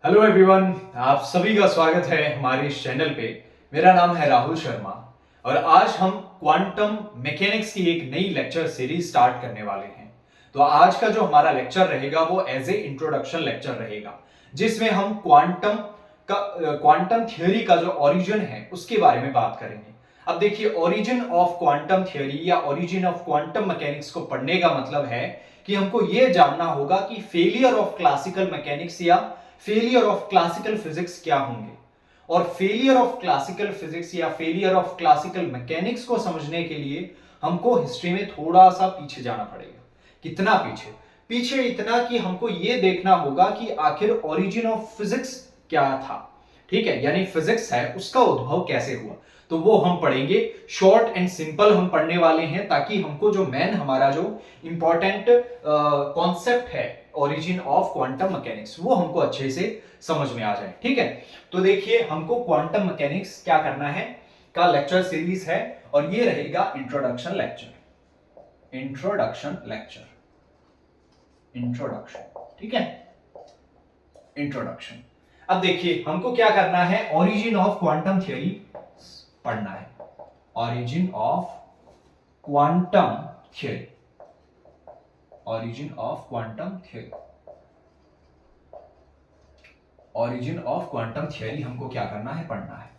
Hello everyone, आप सभी का स्वागत है हमारे इस चैनल पे। मेरा नाम है राहुल शर्मा और आज हम क्वांटम मैकेनिक्स की एक नई लेक्चर सीरीज स्टार्ट करने वाले हैं। तो आज का जो हमारा लेक्चर रहेगा वो एज ए इंट्रोडक्शन लेक्चर रहेगा, जिसमें हम क्वांटम थ्योरी का जो ओरिजिन है उसके बारे में बात करेंगे। अब देखिए, ओरिजिन ऑफ क्वांटम थ्योरी या ओरिजिन ऑफ क्वांटम मैकेनिक्स को पढ़ने का मतलब है कि हमको यह जानना होगा कि फेलियर ऑफ क्लासिकल मैकेनिक्स या फेलियर ऑफ क्लासिकल फिजिक्स क्या होंगे। और फेलियर ऑफ क्लासिकल फिजिक्स या फेलियर ऑफ क्लासिकल मैकेनिक्स को समझने के लिए हमको हिस्ट्री में थोड़ा सा पीछे जाना पड़ेगा। कितना पीछे? पीछे इतना कि हमको यह देखना होगा कि आखिर ओरिजिन ऑफ फिजिक्स क्या था। ठीक है, यानी फिजिक्स है उसका उद्भव कैसे हुआ, तो वो हम पढ़ेंगे। शॉर्ट एंड सिंपल हम पढ़ने वाले हैं ताकि हमको जो मेन हमारा जो इंपॉर्टेंट कॉन्सेप्ट है ओरिजिन ऑफ क्वांटम मैकेनिक्स वो हमको अच्छे से समझ में आ जाए। ठीक है, तो देखिए हमको क्वांटम मैकेनिक्स क्या करना है का लेक्चर सीरीज है और ये रहेगा इंट्रोडक्शन लेक्चर। इंट्रोडक्शन, ठीक है, इंट्रोडक्शन। अब देखिए हमको क्या करना है, ओरिजिन ऑफ क्वांटम थ्योरी पढ़ना है। Origin of quantum theory, origin of quantum theory, origin of quantum theory हमको क्या करना है, पढ़ना है।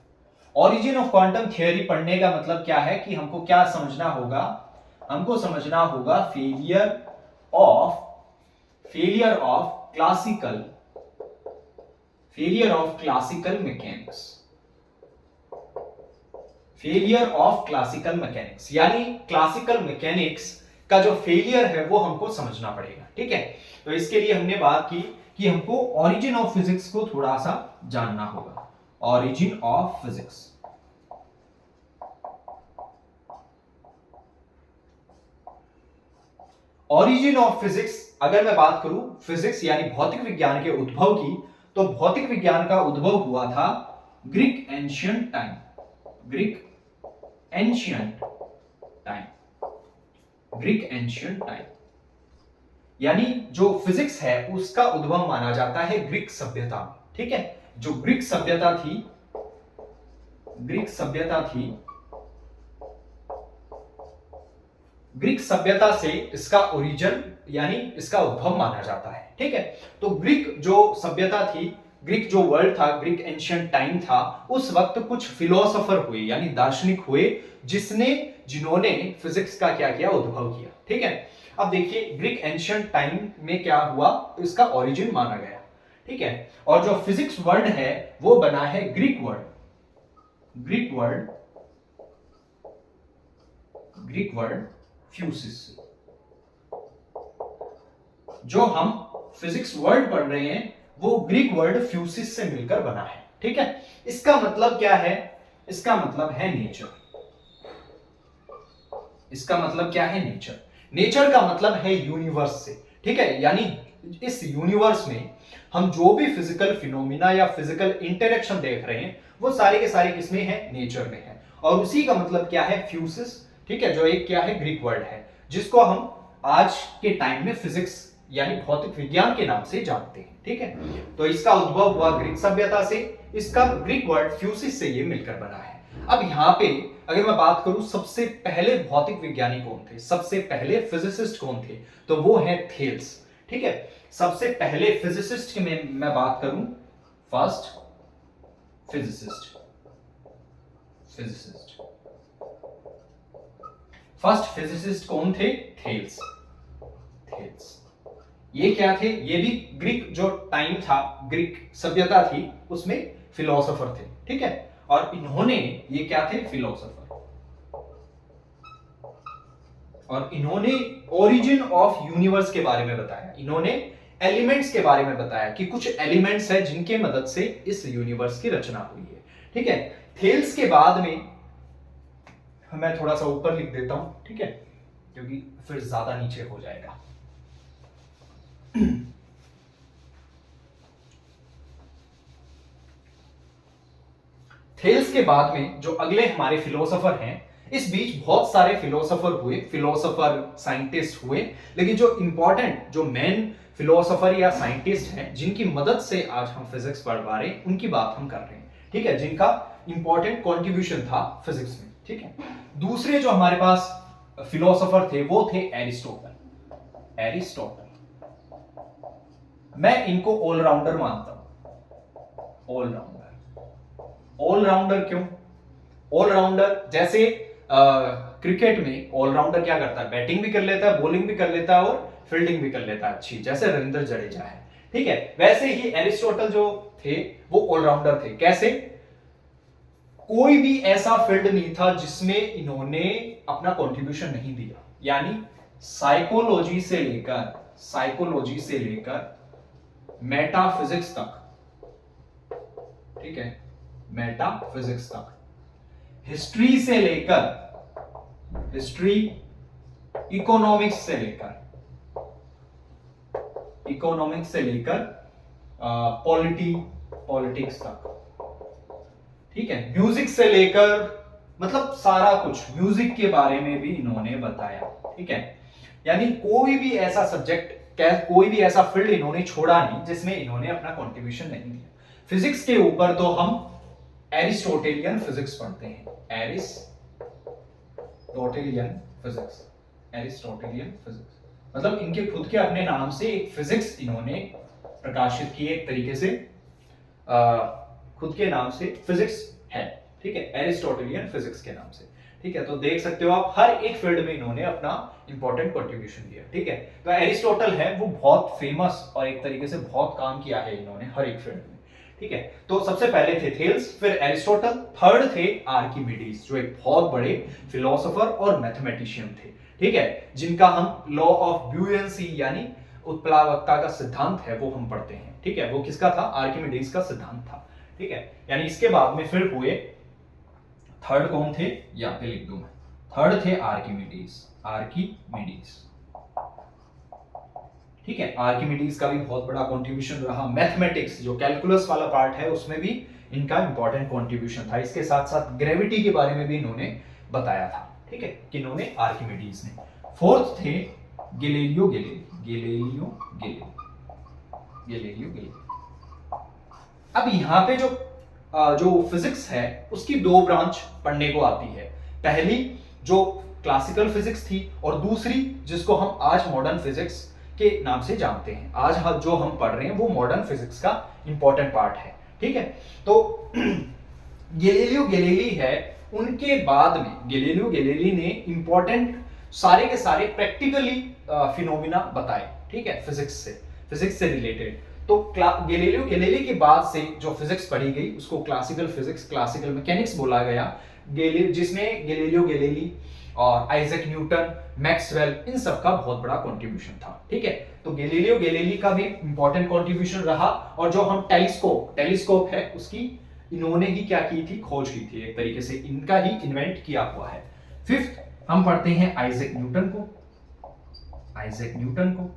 ओरिजिन ऑफ क्वांटम थ्योरी पढ़ने का मतलब क्या है कि हमको क्या समझना होगा, हमको समझना होगा failure of classical mechanics, failure of classical mechanics, यानी क्लासिकल मैकेनिक्स का जो फेलियर है वो हमको समझना पड़ेगा। ठीक है, तो इसके लिए हमने बात की कि हमको ओरिजिन ऑफ फिजिक्स को थोड़ा सा जानना होगा। Origin of physics, origin of physics अगर मैं बात करूं फिजिक्स यानी भौतिक विज्ञान के उद्भव की, तो भौतिक विज्ञान का उद्भव हुआ था Greek ancient time, Greek ancient time, Greek ancient time. यानी जो फिजिक्स है उसका उद्भव माना जाता है ग्रीक सभ्यता में। ठीक है, जो ग्रीक सभ्यता थी, ग्रीक सभ्यता थी, ग्रीक सभ्यता से इसका ओरिजिन यानी इसका उद्भव माना जाता है। ठीक है, तो ग्रीक जो सभ्यता थी, ग्रीक जो वर्ल्ड था, ग्रीक एंशियंट टाइम था, उस वक्त कुछ फिलोसोफर हुए यानी दार्शनिक हुए जिन्होंने फिजिक्स का क्या किया, उद्भव किया। ठीक है, अब देखिए ग्रीक एंशियंट टाइम में क्या हुआ, इसका ओरिजिन माना गया। ठीक है, और जो फिजिक्स वर्ड है वो बना है ग्रीक वर्ड फ्यूसिस से। जो हम फिजिक्स वर्ड पढ़ रहे हैं वो ग्रीक वर्ड फ्यूसिस से मिलकर बना है। ठीक है, इसका मतलब क्या है, इसका मतलब है नेचर। इसका मतलब क्या है, नेचर। नेचर का मतलब है यूनिवर्स से। ठीक है, यानी इस यूनिवर्स में हम जो भी फिजिकल फिनोमिना या फिजिकल इंटरेक्शन देख रहे हैं वो सारे के सारे किसमें है, नेचर में है। और उसी का मतलब क्या है, फ्यूसिस। ठीक है, जो एक क्या है, ग्रीक वर्ड है जिसको हम आज के टाइम में फिजिक्स यानी भौतिक विज्ञान के नाम से जानते हैं। ठीक है, तो इसका उद्भव हुआ ग्रीक सभ्यता से, इसका ग्रीक वर्ड फ्यूसिस से ये मिलकर बना है। अब यहां पे अगर मैं बात करूं सबसे पहले भौतिक विज्ञानी कौन थे, सबसे पहले फिजिसिस्ट कौन थे, तो वो है थेल्स। ठीक है, सबसे पहले फिजिसिस्ट की मैं बात करूं, फर्स्ट फिजिसिस्ट, फर्स्ट फिजिसिस्ट कौन थे, थेल्स। ये क्या थे, ये भी ग्रीक जो टाइम था, ग्रीक सभ्यता थी उसमें फिलोसोफर थे। ठीक है, और इन्होंने ये क्या थे, फिलोसोफर, और इन्होंने ओरिजिन ऑफ यूनिवर्स के बारे में बताया। इन्होंने एलिमेंट्स के बारे में बताया कि कुछ एलिमेंट्स हैं जिनके मदद से इस यूनिवर्स की रचना हुई है। ठीक है, थेल्स के बाद में मैं थोड़ा सा ऊपर लिख देता हूं, ठीक है, क्योंकि फिर ज्यादा नीचे हो जाएगा। थेल्स के बाद में जो अगले हमारे फिलोसोफर हैं, इस बीच बहुत सारे फिलोसोफर हुए, फिलोसोफर साइंटिस्ट हुए, लेकिन जो इंपॉर्टेंट, जो मेन फिलोसोफर या साइंटिस्ट हैं जिनकी मदद से आज हम फिजिक्स पढ़ पा रहे हैं, उनकी बात हम कर रहे हैं, ठीक है, जिनका इंपॉर्टेंट कंट्रीब्यूशन था फिजिक्स में, ठीक है। दूसरे जो हमारे पास फिलोसोफर थे वो थे एरिस्टोटल। एरिस्टोटल, मैं इनको ऑलराउंडर मानता हूं। ऑलराउंडर, ऑलराउंडर क्यों? ऑलराउंडर जैसे क्रिकेट में ऑलराउंडर क्या करता है, बैटिंग भी कर लेता है, बॉलिंग भी कर लेता है और फील्डिंग भी कर लेता है अच्छी, जैसे रविंद्र जडेजा है, ठीक है। वैसे ही एरिस्टोटल जो थे वो ऑलराउंडर थे। कैसे? कोई भी ऐसा फील्ड नहीं था जिसमें इन्होंने अपना कंट्रीब्यूशन नहीं दिया, यानी साइकोलॉजी से लेकर मेटाफिजिक्स तक, ठीक है, मेटाफिजिक्स तक, हिस्ट्री से इकोनॉमिक्स से लेकर पॉलिटिक्स तक, ठीक है, म्यूजिक से लेकर, मतलब सारा कुछ म्यूजिक के बारे में भी इन्होंने बताया, ठीक है। यानी कोई भी ऐसा सब्जेक्ट, कोई भी ऐसा फील्ड इन्होंने छोड़ा नहीं जिसमें इन्होंने अपना कंट्रीब्यूशन नहीं दिया। फिजिक्स के ऊपर तो हम एरिस्टोटेलियन फिजिक्स पढ़ते हैं, एरिस्टोटेलियन फिजिक्स मतलब इनके खुद के अपने नाम से एक फिजिक्स इन्होंने प्रकाशित की, एक तरीके से खुद के नाम से फिजिक्स है, ठीक है, एरिस्टोटेलियन फिजिक्स के नाम से, ठीक है। तो देख सकते हो आप, हर एक फील्ड में इन्होंने अपना इंपॉर्टेंट कंट्रीब्यूशन दिया, ठीक है। तो एरिस्टोटल है वो बहुत फेमस और एक तरीके से बहुत काम किया है इन्होंने हर एक फील्ड में, ठीक है। तो सबसे पहले थे थेल्स, फिर एरिस्टोटल, थर्ड थे आर्किमिडीज, जो एक बहुत बड़े फिलोसोफर और मैथमेटिशियन थे, ठीक है, जिनका हम लॉ ऑफ ब्यूएंसी यानी उत्प्लावकता का सिद्धांत है वो हम पढ़ते हैं, ठीक है। वो किसका था? आर्किमिडीज का सिद्धांत था, ठीक है। यानी इसके बाद में फिर हुए, थर्ड कौन थे? यहाँ पे लिख दूं मैं, थर्ड थे आर्किमिडीज, ठीक है। आर्किमिडीज का भी बहुत बड़ा कंट्रीब्यूशन रहा। मैथमेटिक्स जो कैलकुलस वाला पार्ट है उसमें भी इनका इंपॉर्टेंट कंट्रीब्यूशन था। इसके साथ साथ ग्रेविटी के बारे में भी इन्होंने बताया था, ठीक है, किन्होंने? आर्किमिडीज ने। फोर्थ थे गैलीलियो गैलीली। अब यहां पे जो फिजिक्स है उसकी दो ब्रांच पढ़ने को आती है। पहली जो क्लासिकल फिजिक्स थी और दूसरी जिसको हम आज मॉडर्न फिजिक्स के नाम से जानते हैं। आज जो हम पढ़ रहे हैं वो मॉडर्न फिजिक्स का इंपॉर्टेंट पार्ट है, ठीक है। तो गैलीलियो गैलीली है, उनके बाद में गैलीलियो गैलीली ने इंपॉर्टेंट सारे के सारे प्रैक्टिकली फिनोमिना बताए, ठीक है, फिजिक्स से रिलेटेड। तो गैलीलियो गैलीली के बाद से जो फिजिक्स पढ़ी गई उसको क्लासिकल फिजिक्स, क्लासिकल मैकेनिक्स बोला गया, जिसमें गैलीलियो गैलीली और आइजैक न्यूटन, मैक्सवेल, इन सब का बहुत बड़ा कंट्रीब्यूशन था, ठीक है। तो गैलीलियो गैलीली का भी इंपॉर्टेंट कंट्रीब्यूशन रहा। और जो हम टेलीस्कोप है उसकी इन्होंने ही क्या की थी? खोज की थी, एक तरीके से इनका ही इन्वेंट किया हुआ है। फिफ्थ हम पढ़ते हैं आइजैक न्यूटन को,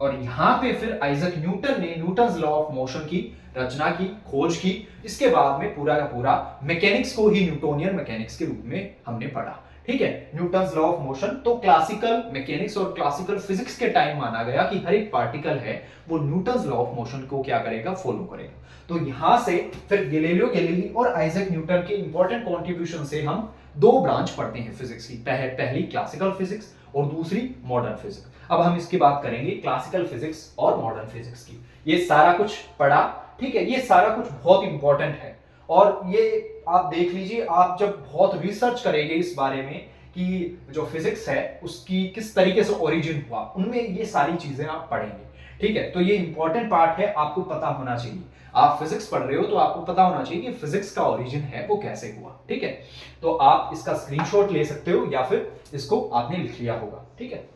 और यहां पे फिर आइजैक न्यूटन ने न्यूटन्स लॉ ऑफ मोशन की रचना की, खोज की। इसके बाद में पूरा का पूरा मैकेनिक्स को ही न्यूटोनियन मैकेनिक्स के रूप में हमने पढ़ा, ठीक है, न्यूटन्स लॉ ऑफ मोशन। तो क्लासिकल मैकेनिक्स और क्लासिकल फिजिक्स के टाइम माना गया कि हर एक पार्टिकल है वो न्यूटन्स लॉ ऑफ मोशन को क्या करेगा? फॉलो करेगा। तो यहां से फिर गैलीलियो गैलीली और आइजैक न्यूटन के इंपॉर्टेंट कॉन्ट्रीब्यूशन से हम दो ब्रांच पढ़ते हैं फिजिक्स की, पहली क्लासिकल फिजिक्स और दूसरी मॉडर्न फिजिक्स। अब हम इसकी बात करेंगे क्लासिकल फिजिक्स और मॉडर्न फिजिक्स की। ये सारा कुछ पढ़ा, ठीक है, ये सारा कुछ बहुत इंपॉर्टेंट है। और ये आप देख लीजिए, आप जब बहुत रिसर्च करेंगे इस बारे में कि जो फिजिक्स है उसकी किस तरीके से ओरिजिन हुआ, उनमें ये सारी चीजें आप पढ़ेंगे, ठीक है। तो ये इंपॉर्टेंट पार्ट है, आपको पता होना चाहिए। आप फिजिक्स पढ़ रहे हो तो आपको पता होना चाहिए कि फिजिक्स का ओरिजिन है वो कैसे हुआ, ठीक है। तो आप इसका स्क्रीनशॉट ले सकते हो या फिर इसको आपने लिख लिया होगा, ठीक है।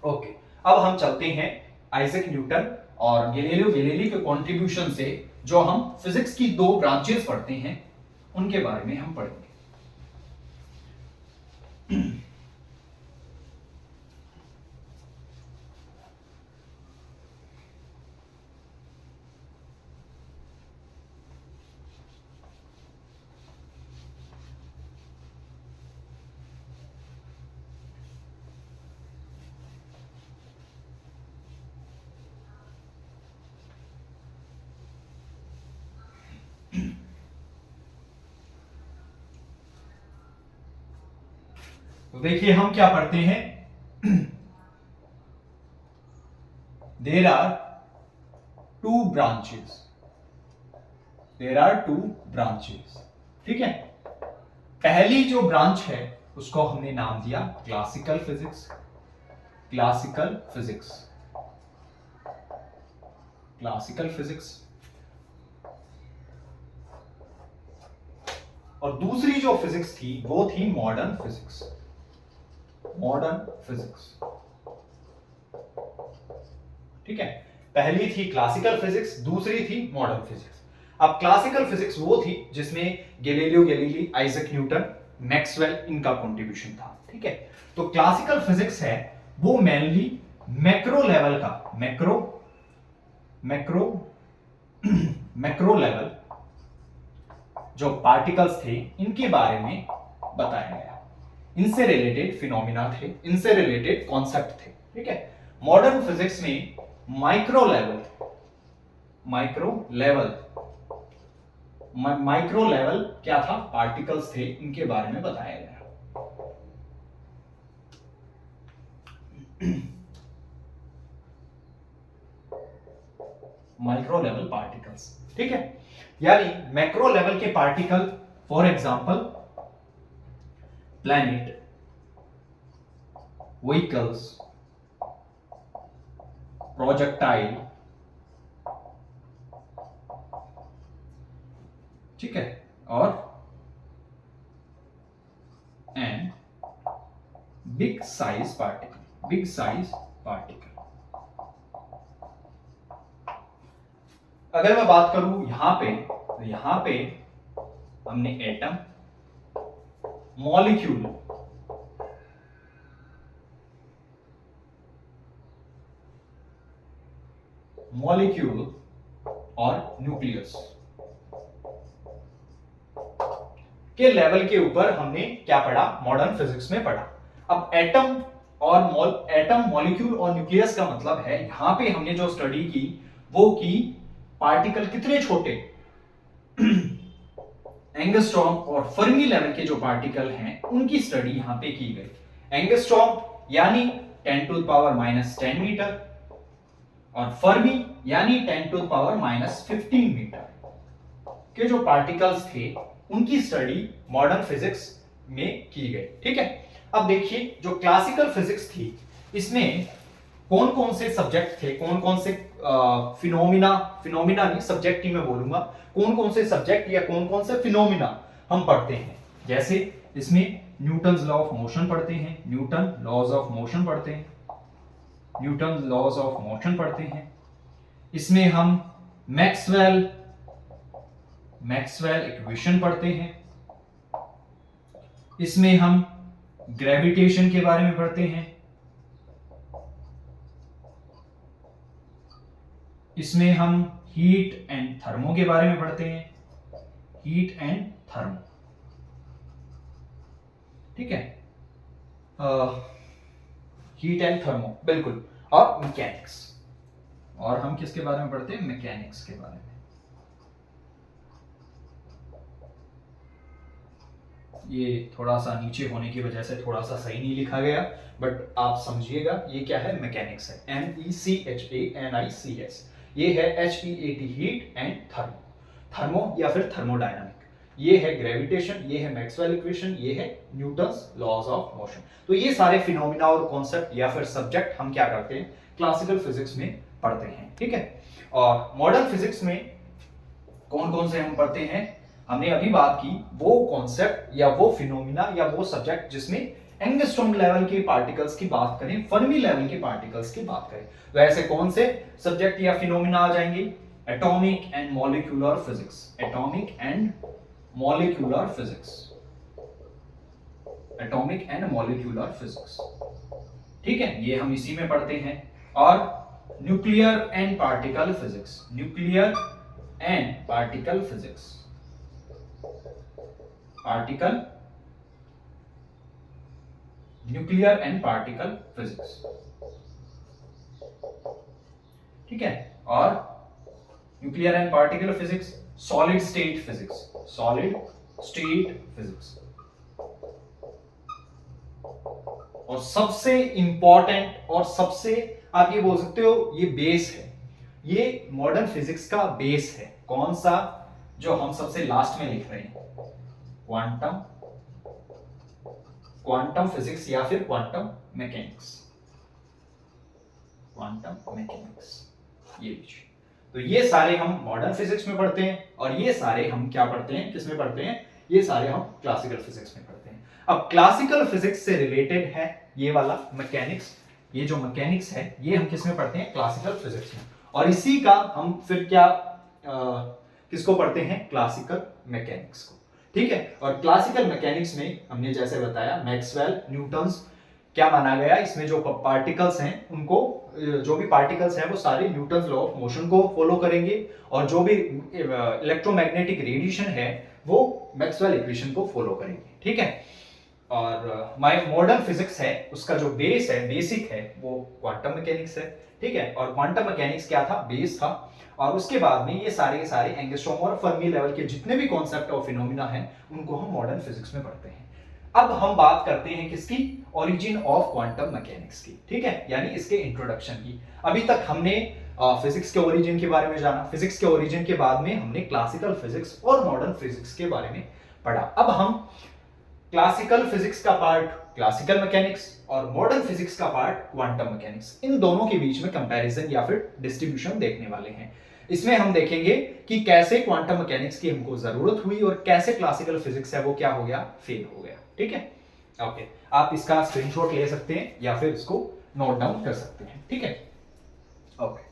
ओके, अब हम चलते हैं आइजैक न्यूटन और गैलीलियो गैलीली के कंट्रीब्यूशन से जो हम फिजिक्स की दो ब्रांचेस पढ़ते हैं उनके बारे में हम पढ़ेंगे। तो देखिए हम क्या पढ़ते हैं, there are two branches, there are two branches. ठीक है, पहली जो ब्रांच है उसको हमने नाम दिया classical physics, classical physics, classical physics. और दूसरी जो फिजिक्स थी वो थी मॉडर्न फिजिक्स, मॉडर्न फिजिक्स। ठीक है, पहली थी क्लासिकल फिजिक्स, दूसरी थी मॉडर्न फिजिक्स। अब क्लासिकल फिजिक्स वो थी जिसमें Galileo Galilei, Isaac Newton, Maxwell, इनका कंट्रीब्यूशन था। ठीक है, तो क्लासिकल फिजिक्स है वो मेनली मैक्रो लेवल का, मैक्रो लेवल जो पार्टिकल्स थे इनके बारे में बताया गया, इनसे रिलेटेड फिनोमिना थे, इनसे रिलेटेड कॉन्सेप्ट थे। ठीक है, मॉडर्न फिजिक्स में माइक्रो लेवल क्या था, पार्टिकल्स थे, इनके बारे में बताया गया। Micro level particles. ठीक है, यानी मैक्रो लेवल के particle, for example planet, vehicles, projectile. ठीक है, और and big size particle, big size particle. अगर मैं बात करूं यहां पे, तो यहां पे हमने एटम, मॉलिक्यूल, और न्यूक्लियस के लेवल के ऊपर हमने क्या पढ़ा, मॉडर्न फिजिक्स में पढ़ा। अब एटम मॉलिक्यूल और न्यूक्लियस का मतलब है, यहां पे हमने जो स्टडी की वो की पार्टिकल कितने छोटे, एंगस्ट्रॉम और फर्मी लेवल के जो पार्टिकल हैं उनकी स्टडी यहां पे की गई। एंगस्ट्रॉम यानी 10 टू द पावर -10 मीटर, और फर्मी यानी 10 टू द पावर -15 मीटर के जो पार्टिकल्स थे उनकी स्टडी मॉडर्न फिजिक्स में की गई। ठीक है, अब देखिए जो क्लासिकल फिजिक्स थी इसमें कौन कौन से सब्जेक्ट थे, कौन कौन से फिनोमिना नहीं, सब्जेक्ट ही मैं बोलूंगा, कौन कौन से सब्जेक्ट या कौन कौन से फिनोमिना हम पढ़ते हैं। जैसे इसमें न्यूटन्स लॉ ऑफ मोशन पढ़ते हैं, न्यूटन लॉज ऑफ मोशन पढ़ते हैं, न्यूटन लॉज ऑफ मोशन पढ़ते हैं। इसमें हम मैक्सवेल इक्वेशन पढ़ते हैं। इसमें हम ग्रेविटेशन के बारे में पढ़ते हैं। इसमें हम हीट एंड थर्मो के बारे में पढ़ते हैं, हीट एंड थर्मो। ठीक है, हीट एंड थर्मो, बिल्कुल। और मैकेनिक्स, और हम किसके बारे में पढ़ते हैं, मैकेनिक्स के बारे में। ये थोड़ा सा नीचे होने की वजह से थोड़ा सा सही नहीं लिखा गया, बट आप समझिएगा ये क्या है, मैकेनिक्स है, MECHANICS। ये है HEAT, heat and thermo, thermo या फिर थर्मोडायनामिक। ये है ग्रेविटेशन, ये है मैक्सवेल इक्वेशन, ये है न्यूटन्स लॉज ऑफ मोशन। तो ये सारे फिनोमिना और कॉन्सेप्ट या फिर सब्जेक्ट हम क्या करते हैं, क्लासिकल फिजिक्स में पढ़ते हैं। ठीक है, और मॉडर्न फिजिक्स में कौन कौन से हम पढ़ते हैं, हमने अभी बात की वो कॉन्सेप्ट या वो फिनोमिना या वो सब्जेक्ट जिसमें एंगस्ट्रॉम लेवल के पार्टिकल्स की बात करें, फर्मी लेवल के पार्टिकल्स की बात करें, तो ऐसे कौन से सब्जेक्ट या फिनोमिना आ जाएंगे, atomic and molecular physics, atomic and molecular physics, atomic and molecular physics. ठीक है, ये हम इसी में पढ़ते हैं। और nuclear and particle physics, nuclear and particle physics, particle, nuclear and particle physics. ठीक है, और nuclear and particle physics, solid state physics, solid state physics. और सबसे इंपॉर्टेंट और सबसे आप ये बोल सकते हो ये बेस है, ये मॉडर्न फिजिक्स का बेस है। कौन सा? जो हम सबसे लास्ट में लिख रहे हैं, क्वांटम क्वांटम फिजिक्स या फिर क्वांटम मैकेनिक्स। क्वांटम मैकेनिक्स ये लीजिए। तो ये सारे हम मॉडर्न फिजिक्स में पढ़ते हैं और ये सारे हम क्या पढ़ते हैं, किसमें पढ़ते हैं? ये सारे हम क्लासिकल फिजिक्स में पढ़ते हैं। अब क्लासिकल फिजिक्स से रिलेटेड है ये वाला मैकेनिक्स, ये जो मैकेनिक्स है ये हम किसमें पढ़ते हैं? क्लासिकल फिजिक्स में। और इसी का हम फिर क्या किसको पढ़ते हैं? क्लासिकल मैकेनिक्स को। ठीक है। और क्लासिकल मैकेनिक्स में हमने जैसे बताया मैक्सवेल, न्यूटन्स क्या माना गया, इसमें जो पार्टिकल्स हैं उनको, जो भी पार्टिकल्स हैं वो सारे न्यूटन्स लॉ ऑफ मोशन को फॉलो करेंगे और जो भी इलेक्ट्रोमैग्नेटिक रेडिएशन है वो मैक्सवेल इक्वेशन को फॉलो करेंगे। ठीक है। और मॉडर्न फिजिक्स है उसका जो बेस है, बेसिक है, वो क्वांटम मैकेनिक्स है। ठीक है। और क्वांटम मैकेनिक्स क्या था? बेस था। और उसके बाद में ये सारे के सारे एंगस्ट्रॉम और फर्मी लेवल के जितने भी कॉन्सेप्ट और फिनोमिना हैं उनको हम मॉडर्न फिजिक्स में पढ़ते हैं। अब हम बात करते हैं किसकी? ओरिजिन ऑफ क्वांटम मैकेनिक्स की। ठीक है, यानी इसके इंट्रोडक्शन की। अभी तक हमने फिजिक्स के ओरिजिन के बारे में जाना, फिजिक्स के ओरिजिन के बाद में हमने क्लासिकल फिजिक्स और मॉडर्न फिजिक्स के बारे में पढ़ा। अब हम क्लासिकल फिजिक्स का पार्ट क्लासिकल मैकेनिक्स और मॉडर्न फिजिक्स का पार्ट क्वांटम मैकेनिक्स, इन दोनों के बीच में कंपैरिजन या फिर डिस्ट्रीब्यूशन देखने वाले हैं। इसमें हम देखेंगे कि कैसे क्वांटम मैकेनिक्स की हमको जरूरत हुई और कैसे क्लासिकल फिजिक्स है वो क्या हो गया? फेल हो गया। ठीक है। ओके, आप इसका स्क्रीनशॉट ले सकते हैं या फिर इसको नोट डाउन कर सकते हैं। ठीक है। ओके।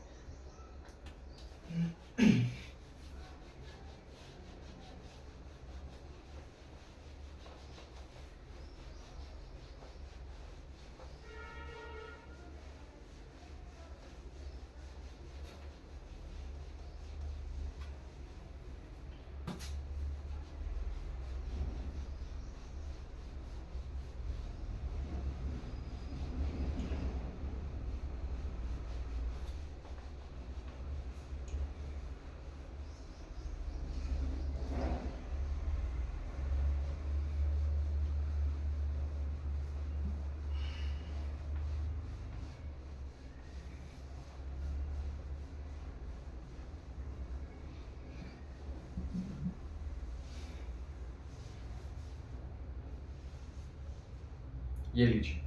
ये लीजिए।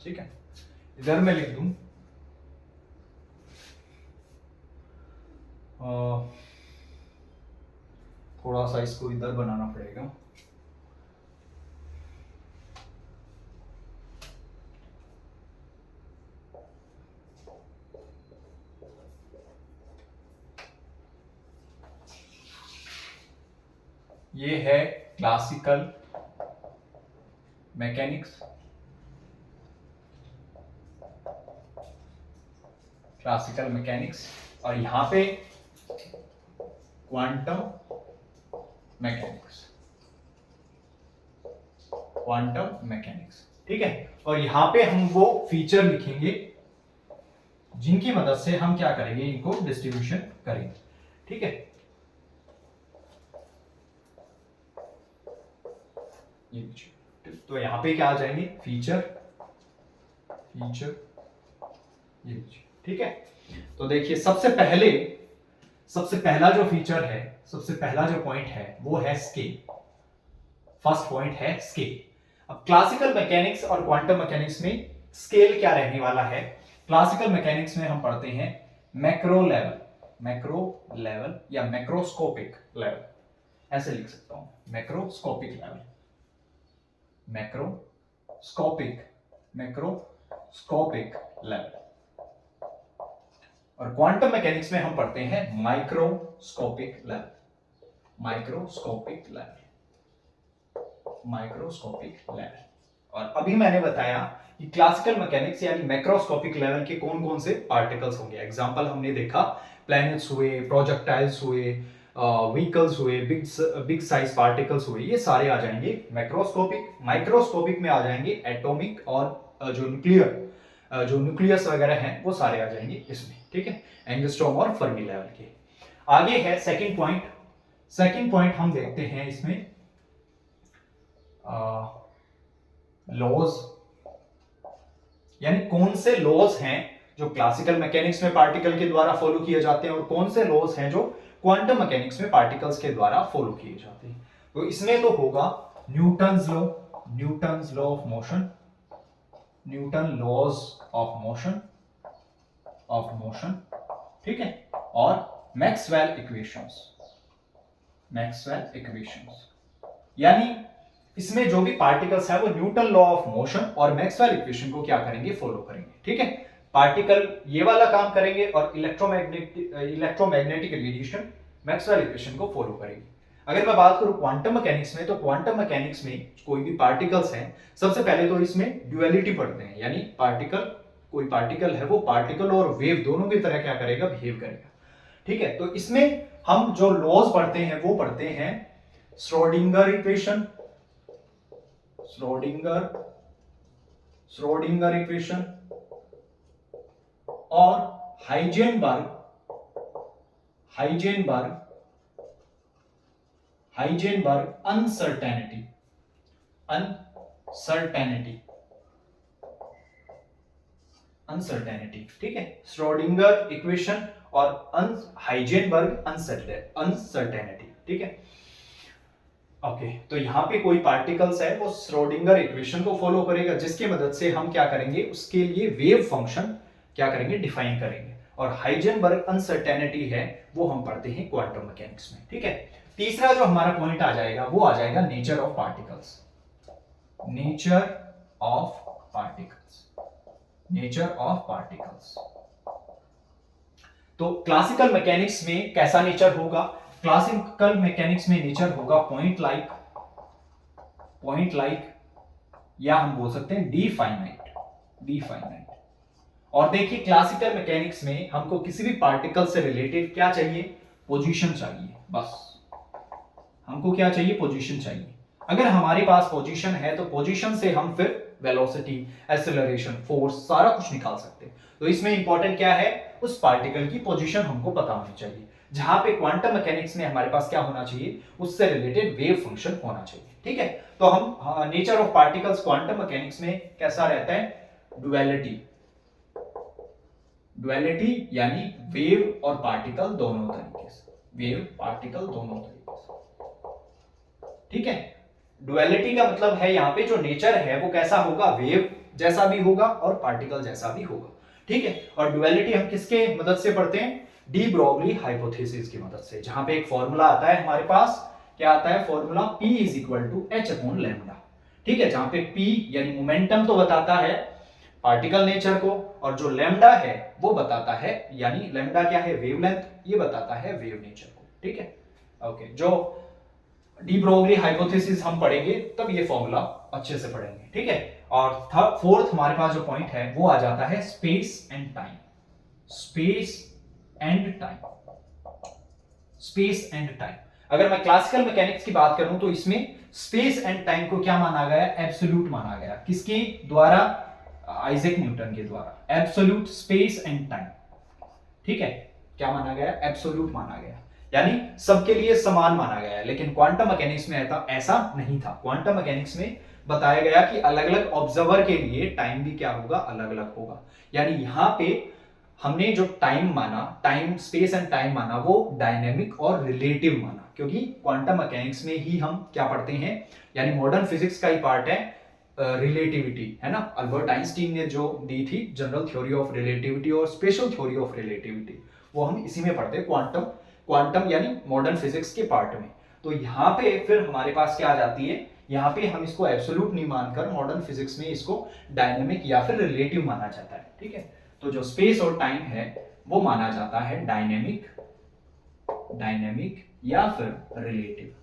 ठीक है, इधर मैं लिख दूं थोड़ा सा इसको इधर बनाना पड़ेगा। ये है क्लासिकल मैकेनिक्स, क्लासिकल मैकेनिक्स, और यहां पे क्वांटम मैकेनिक्स, क्वांटम मैकेनिक्स। ठीक है। और यहां पे हम वो फीचर लिखेंगे जिनकी मदद से हम क्या करेंगे? इनको डिस्ट्रीब्यूशन करेंगे। ठीक है। तो यहां पे क्या आ जाएंगे? फीचर, फीचर, ये। ठीक है। तो देखिए सबसे पहला जो फीचर है, सबसे पहला जो पॉइंट है वो है स्केल। फर्स्ट पॉइंट है स्केल। अब क्लासिकल मैकेनिक्स और क्वांटम मैकेनिक्स में स्केल क्या रहने वाला है? क्लासिकल मैकेनिक्स में हम पढ़ते हैं मैक्रो लेवल, मैक्रो लेवल या मैक्रोस्कोपिक लेवल, ऐसे लिख सकता हूं, macroscopic level, macroscopic, macroscopic level. और क्वांटम मैकेनिक्स में हम पढ़ते हैं microscopic level, microscopic level, microscopic level. और अभी मैंने बताया कि क्लासिकल मैकेनिक्स यानी मैक्रोस्कोपिक लेवल के कौन कौन से पार्टिकल्स होंगे। एग्जांपल हमने देखा, प्लैनेट्स हुए, प्रोजेक्टाइल्स हुए, व्हीकल्स हुए, बिग साइज पार्टिकल्स हुए, ये सारे आ जाएंगे मैक्रोस्कोपिक। माइक्रोस्कोपिक में आ जाएंगे एटॉमिक और जो न्यूक्लियस वगैरह हैं वो सारे आ जाएंगे इसमें। ठीक है, एंगस्ट्रॉम और फर्मी लेवल के। आगे है सेकंड पॉइंट, सेकंड पॉइंट हम देखते हैं इसमें लॉज, यानी कौन से लॉज हैं जो क्लासिकल मैकेनिक्स में पार्टिकल के द्वारा फॉलो किए जाते हैं और कौन से लॉज हैं जो क्वांटम मैकेनिक्स में पार्टिकल्स के द्वारा फॉलो किए जाते हैं। तो इसमें तो होगा Newton's law of motion, Newton laws of motion, ठीक है, और मैक्सवेल इक्वेशंस, यानी इसमें जो भी पार्टिकल्स है वो न्यूटन लॉ ऑफ मोशन और मैक्सवेल इक्वेशन को क्या करेंगे, फॉलो करेंगे, ठीक है। पार्टिकल ये वाला काम करेंगे और इलेक्ट्रोमैग्नेटिक रेडिएशन मैक्सवेल इक्वेशन को फॉलो करेगी। अगर मैं बात करूं क्वांटम मैकेनिक्स में, तो क्वांटम मैकेनिक्स में कोई भी पार्टिकल्स हैं, सबसे पहले तो इसमें ड्युअलिटी पढ़ते हैं, यानी कोई पार्टिकल है वो पार्टिकल और वेव दोनों की तरह क्या करेगा, बिहेव करेगा, ठीक है। तो इसमें हम जो लॉज पढ़ते हैं वो पढ़ते हैं श्रोडिंगर इक्वेशन और हाइजेनबर्ग अनसर्टेनिटी, ठीक है। श्रोडिंगर इक्वेशन और हाइजेनबर्ग अनसर्टेनिटी, ठीक है। ओके, तो यहां पे कोई पार्टिकल्स है वो श्रोडिंगर इक्वेशन को फॉलो करेगा, जिसकी मदद से हम क्या करेंगे, उसके लिए वेव फंक्शन क्या करेंगे, डिफाइन करेंगे। और हाइजेनबर्ग अनसर्टेनिटी है वो हम पढ़ते हैं क्वांटम मैकेनिक्स में, ठीक है। तीसरा जो हमारा पॉइंट आ जाएगा वो आ जाएगा नेचर ऑफ पार्टिकल्स। तो क्लासिकल मैकेनिक्स में कैसा नेचर होगा, क्लासिकल मैकेनिक्स में नेचर होगा पॉइंट लाइक, या हम बोल सकते हैं डिफाइनाइट। और देखिए क्लासिकल मैकेनिक्स में हमको किसी भी पार्टिकल से रिलेटेड क्या चाहिए, पोजीशन चाहिए, बस हमको क्या चाहिए, पोजीशन चाहिए। अगर हमारे पास पोजीशन है तो पोजीशन से हम फिर वेलोसिटी, एक्सेलरेशन, फोर्स सारा कुछ निकाल सकते हैं। तो इसमें इंपॉर्टेंट क्या है, उस पार्टिकल की पोजीशन हमको पता होनी चाहिए। जहां पे क्वांटम मैकेनिक्स में हमारे पास क्या होना चाहिए, उससे रिलेटेड वेव फंक्शन होना चाहिए, ठीक है। तो हम nature of particles quantum mechanics में कैसा रहता है, डुअलिटी, यानी वेव और पार्टिकल दोनों तरीके से, ठीक है। डुअलिटी का मतलब है यहाँ पे जो नेचर है वो कैसा होगा, वेव जैसा भी होगा और पार्टिकल जैसा भी होगा, ठीक है। और डुअलिटी हम किसके मदद से पढ़ते हैं, डी ब्रोगली हाइपोथेसिस की मदद से, जहां पे एक फॉर्मूला आता है हमारे पास, क्या आता है formula, P is equal to h upon lambda, ठीक है। जहां पे P यानी मोमेंटम तो बताता है पार्टिकल नेचर को, और जो लैम्डा है वो बताता है, यानी लैम्डा क्या है, वेवलेंथ, ये बताता है वेव नेचर को, ठीक है। ओके, जो डी ब्रोगली हाइपोथेसिस हम पढ़ेंगे तब ये फॉर्मूला अच्छे से पढ़ेंगे, ठीक है। और फोर्थ हमारे पास जो पॉइंट है वो आ जाता है स्पेस एंड टाइम। अगर मैं क्लासिकल मैकेनिक्स की बात करूं तो इसमें स्पेस एंड टाइम को क्या माना गया, एब्सोल्यूट माना गया, किसके द्वारा, आइजैक न्यूटन के द्वारा, एब्सोल्यूट स्पेस एंड टाइम, ठीक है। क्या माना गया, एब्सोल्यूट माना गया, यानी सबके लिए समान माना गया है। लेकिन क्वांटम मैकेनिक्स में ऐसा नहीं था। क्वांटम मैकेनिक्स में बताया गया कि अलग अलग ऑब्जर्वर के लिए टाइम भी क्या होगा, अलग अलग होगा। यानी यहां पे हमने जो टाइम स्पेस एंड टाइम माना वो डायनेमिक और रिलेटिव माना, क्योंकि क्वांटम मैकेनिक्स में ही हम क्या पढ़ते हैं, यानी मॉडर्न फिजिक्स का ही पार्ट है रिलेटिविटी, है ना। अल्बर्ट आइंस्टीन ने जो दी थी जनरल थ्योरी ऑफ रिलेटिविटी और स्पेशल थ्योरी ऑफ रिलेटिविटी, वो हम इसी में पढ़ते हैं, क्वांटम यानी मॉडर्न फिजिक्स के पार्ट में। तो यहाँ पे फिर हमारे पास क्या आ जाती है, यहाँ पे हम इसको एब्सोल्यूट नहीं मानकर मॉडर्न फिजिक्स में इसको डायनेमिक या फिर रिलेटिव माना जाता है, ठीक है। तो जो स्पेस और टाइम है वो माना जाता है डायनेमिक या फिर रिलेटिव,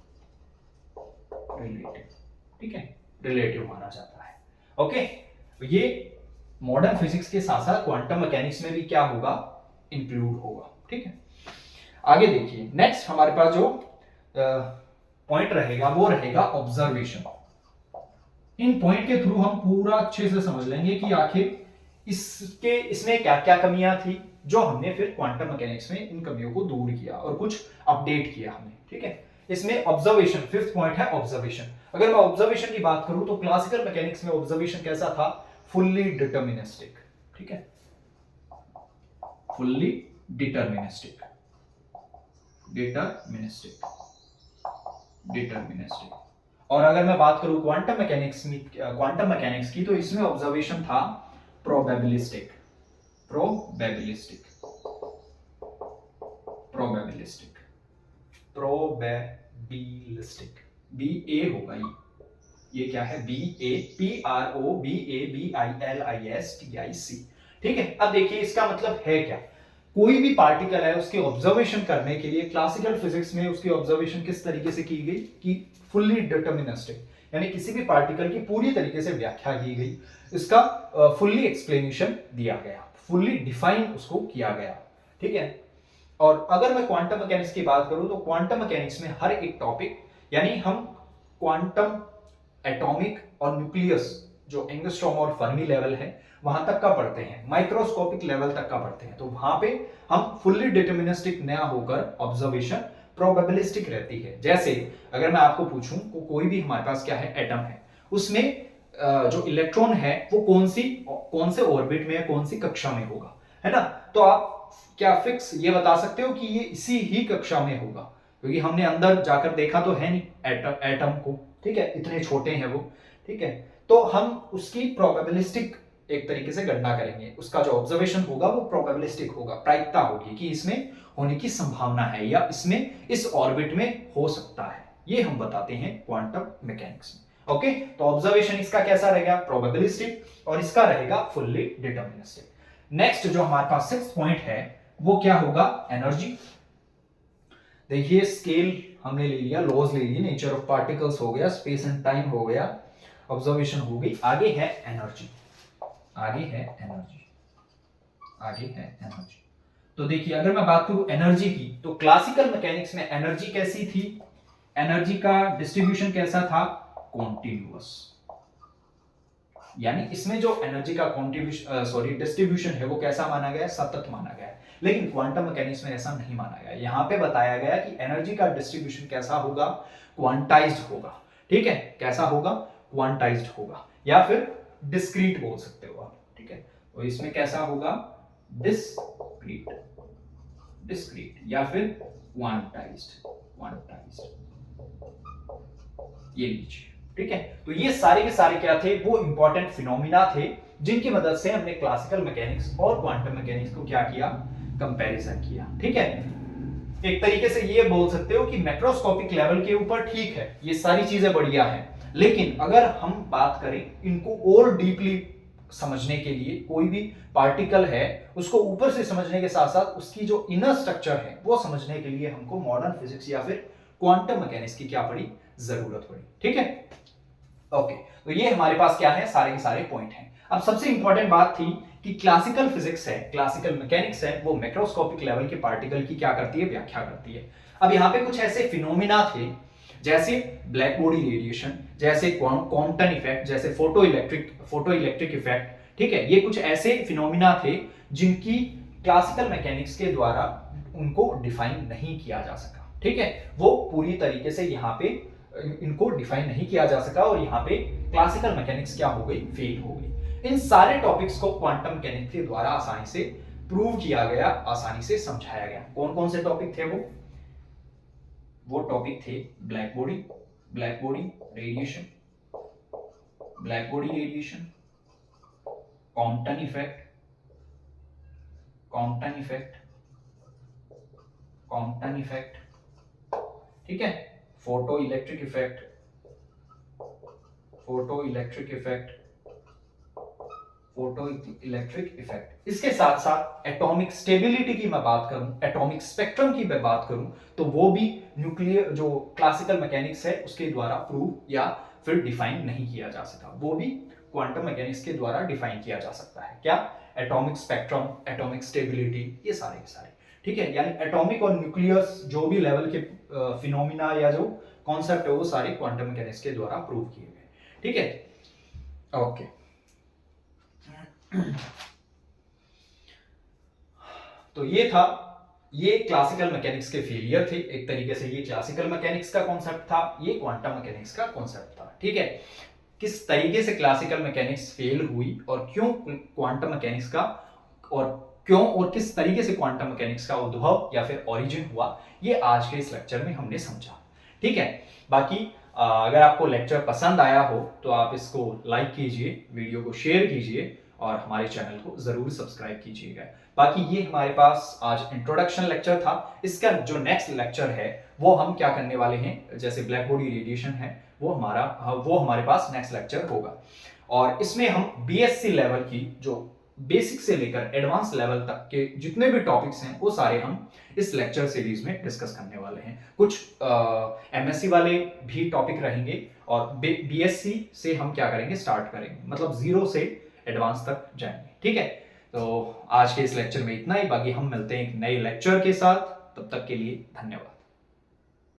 ठीक है, रिलेटिव माना जाता है। ओके, ये मॉडर्न फिजिक्स के साथ साथ क्वांटम मैकेनिक्स में भी क्या होगा, इंक्लूड होगा, ठीक है। आगे देखिए, नेक्स्ट हमारे पास जो पॉइंट रहेगा वो रहेगा ऑब्जर्वेशन। इन पॉइंट के थ्रू हम पूरा अच्छे से समझ लेंगे कि आखिर इसमें क्या क्या कमियां थी, जो हमने फिर क्वांटम मैकेनिक्स में इन कमियों को दूर किया और कुछ अपडेट किया हमने, ठीक है। इसमें ऑब्जर्वेशन, फिफ्थ पॉइंट है ऑब्जर्वेशन। अगर मैं ऑब्जर्वेशन की बात करूं तो क्लासिकल मैकेनिक्स में ऑब्जर्वेशन कैसा था, फुल्ली डिटर्मिनिस्टिक, ठीक है, फुल्ली डिटर्मिनिस्टिक, डिटर्मिनिस्टिक, डिटर्मिनिस्टिक। और अगर मैं बात करूं क्वांटम मैकेनिक्स की, तो इसमें ऑब्जर्वेशन था probabilistic, probabilistic, probabilistic, probabilistic, B A होगा ये क्या है, B A P R O B A B I L I S T I C, ठीक है। अब देखिए इसका मतलब है क्या, कोई भी पार्टिकल है उसके ऑब्जर्वेशन करने के लिए क्लासिकल फिजिक्स में उसकी ऑब्जर्वेशन किस तरीके से की गई कि फुल्ली डिटर्मिनिस्टिक, यानी किसी भी पार्टिकल की पूरी तरीके से व्याख्या की गई, इसका फुल्ली एक्सप्लेनेशन दिया गया, फुल्ली डिफाइन उसको किया गया, ठीक है। और अगर मैं क्वांटम मैकेनिक्स की बात करूं तो क्वांटम मैकेनिक्स में हर एक टॉपिक, यानी हम क्वांटम, एटॉमिक और न्यूक्लियस, जो एंगस्ट्रॉम और फर्मी लेवल है वहां तक का पढ़ते हैं, माइक्रोस्कोपिक लेवल तक का पढ़ते हैं, तो वहां पे हम फुल्ली डिटर्मिनिस्टिक न होकर ऑब्जर्वेशन प्रोबेबिलिस्टिक रहती है। जैसे अगर मैं आपको पूछूं कोई भी हमारे पास क्या है, एटम है, उसमें जो इलेक्ट्रॉन है वो कौन से ऑर्बिट में, कौन सी कक्षा में होगा, है ना, तो आप क्या फिक्स ये बता सकते हो कि ये इसी ही कक्षा में होगा, क्योंकि हमने अंदर जाकर देखा तो है नहीं एटम को, ठीक है, इतने छोटे हैं वो, ठीक है। तो हम उसकी प्रोबेबिलिस्टिक एक तरीके से गणना करेंगे, उसका जो ऑब्जर्वेशन होगा वो प्रोबेबिलिस्टिक होगा, प्रायिकता होगी कि इसमें होने की संभावना है या इसमें इस ऑर्बिट में हो सकता है, ये हम बताते हैं क्वांटम मैकेनिक्स में। ओके, तो ऑब्जर्वेशन इसका कैसा रहेगा, प्रोबेबिलिस्टिक, और इसका रहेगा फुल्ली डिटर्मिनिस्टिक। नेक्स्ट जो हमारे पास सिक्स्थ पॉइंट है वो क्या होगा, एनर्जी। देखिए स्केल हमने ले लिया, लॉज ले लिए, नेचर ऑफ पार्टिकल्स हो गया, स्पेस एंड टाइम हो गया, ऑब्जर्वेशन हो गई, आगे है एनर्जी, आगे है एनर्जी, आगे है एनर्जी। तो देखिए अगर मैं बात करूं एनर्जी की, तो क्लासिकल मैकेनिक्स में एनर्जी कैसी थी, एनर्जी का डिस्ट्रीब्यूशन कैसा था, कॉन्टिन्यूअस, यानी इसमें जो एनर्जी का डिस्ट्रीब्यूशन है वो कैसा माना गया है, सतत माना गया है। लेकिन क्वांटम मैकेनिक्स में ऐसा नहीं माना गया, यहां पे बताया गया कि एनर्जी का डिस्ट्रीब्यूशन कैसा होगा, क्वांटाइज्ड होगा, ठीक है, कैसा होगा, क्वांटाइज्ड होगा, या फिर डिस्क्रीट बोल सकते हो आप, ठीक है। तो इसमें कैसा होगा, डिस्क्रीट, डिस्क्रीट या फिर क्वांटाइज्ड, क्वांटाइज्ड, ये लीजिए, ठीक है। तो ये सारे के सारे क्या थे, वो इंपॉर्टेंट फिनोमिना थे जिनकी मदद से हमने क्लासिकल मैकेनिक्स और क्वांटम मैकेनिक्स को क्या किया, कंपैरिजन किया, ठीक है। एक तरीके से ये बोल सकते हो कि मैक्रोस्कोपिक लेवल के ऊपर ठीक है, ये सारी चीजें बढ़िया हैं, लेकिन अगर हम बात करें इनको और डीपली समझने के लिए, कोई भी पार्टिकल है उसको ऊपर से समझने के साथ साथ उसकी जो इनर स्ट्रक्चर है वो समझने के लिए हमको मॉडर्न फिजिक्स या फिर क्वांटम मैकेनिक्स की क्या पड़ी, जरूरत पड़ी, ठीक है। ओके, तो ये हमारे पास क्या है, सारे के सारे पॉइंट हैं। अब सबसे इंपॉर्टेंट बात थी कि क्लासिकल फिजिक्स है, क्लासिकल मैकेनिक्स है, वो मैक्रोस्कोपिक लेवल के पार्टिकल की क्या करती है, व्याख्या करती है। अब यहाँ पे कुछ ऐसे फिनोमिना थे जैसे ब्लैक बॉडी रेडिएशन, जैसे कॉम्पटन इफेक्ट, जैसे फोटो इलेक्ट्रिक इफेक्ट, ठीक है, ये कुछ ऐसे फिनोमिना थे जिनकी क्लासिकल मैकेनिक्स के द्वारा उनको डिफाइन नहीं किया जा सका, ठीक है, वो पूरी तरीके से यहाँ पे इनको डिफाइन नहीं किया जा सका, और यहाँ पे क्लासिकल मैकेनिक्स क्या हो गई, फेल हो गई। इन सारे टॉपिक्स को क्वांटम मैकेनिक्स के द्वारा आसानी से प्रूव किया गया, आसानी से समझाया गया। कौन कौन से टॉपिक थे वो टॉपिक थे black body radiation, black body radiation, Compton effect, Compton effect, Compton effect, ठीक है, photo electric effect, photo electric effect, photo electric effect. इसके साथ साथ एटॉमिक स्टेबिलिटी की मैं बात करूं, एटॉमिक स्पेक्ट्रम की मैं बात करूं, तो वो भी न्यूक्लियर जो क्लासिकल मैकेनिक्स है उसके द्वारा प्रूव या फिर डिफाइन नहीं किया जा सका, वो भी क्वांटम मैकेनिक्स के द्वारा डिफाइन किया जा सकता है। क्या, एटॉमिक स्पेक्ट्रम, एटॉमिक स्टेबिलिटी, ये सारे के सारे, ठीक है, यानी एटॉमिक और न्यूक्लियस जो भी लेवल के फिनोमिना या जो कॉन्सेप्ट है वो सारे क्वांटम मैकेनिक्स के द्वारा प्रूव किए गए, ठीक है। ओके, तो ये था ये क्लासिकल मैकेनिक्स के फेलियर थे। एक तरीके से ये क्लासिकल मैकेनिक्स का कॉन्सेप्ट था, ये क्वांटम मैकेनिक्स का कॉन्सेप्ट था। ठीक है, किस तरीके से क्लासिकल मैकेनिक्स फेल हुई और क्यों क्वांटम मैकेनिक्स का, और क्यों और किस तरीके से क्वांटम मैकेनिक्स का उद्भव या फिर ओरिजिन हुआ, ये आज के इस लेक्चर में हमने समझा। ठीक है, बाकी अगर आपको लेक्चर पसंद आया हो तो आप इसको लाइक कीजिए, वीडियो को शेयर कीजिए और हमारे चैनल को जरूर सब्सक्राइब कीजिएगा। बाकी ये हमारे पास आज इंट्रोडक्शन लेक्चर था। इसका जो नेक्स्ट लेक्चर है वो हम क्या करने वाले हैं, जैसे ब्लैक बॉडी रेडिएशन है वो हमारे पास नेक्स्ट लेक्चर होगा, और इसमें हम बीएससी लेवल की जो बेसिक से लेकर एडवांस लेवल तक के जितने भी टॉपिक्स हैं वो सारे हम इस लेक्चर सीरीज में डिस्कस करने वाले हैं। कुछ एमएससी वाले भी टॉपिक रहेंगे और बीएससी से हम क्या करेंगे, स्टार्ट करेंगे, मतलब जीरो से एडवांस तक जाएंगे। ठीक है, तो आज के इस लेक्चर में इतना ही। बाकी हम मिलते हैं एक नए लेक्चर के साथ, तब तक के लिए धन्यवाद।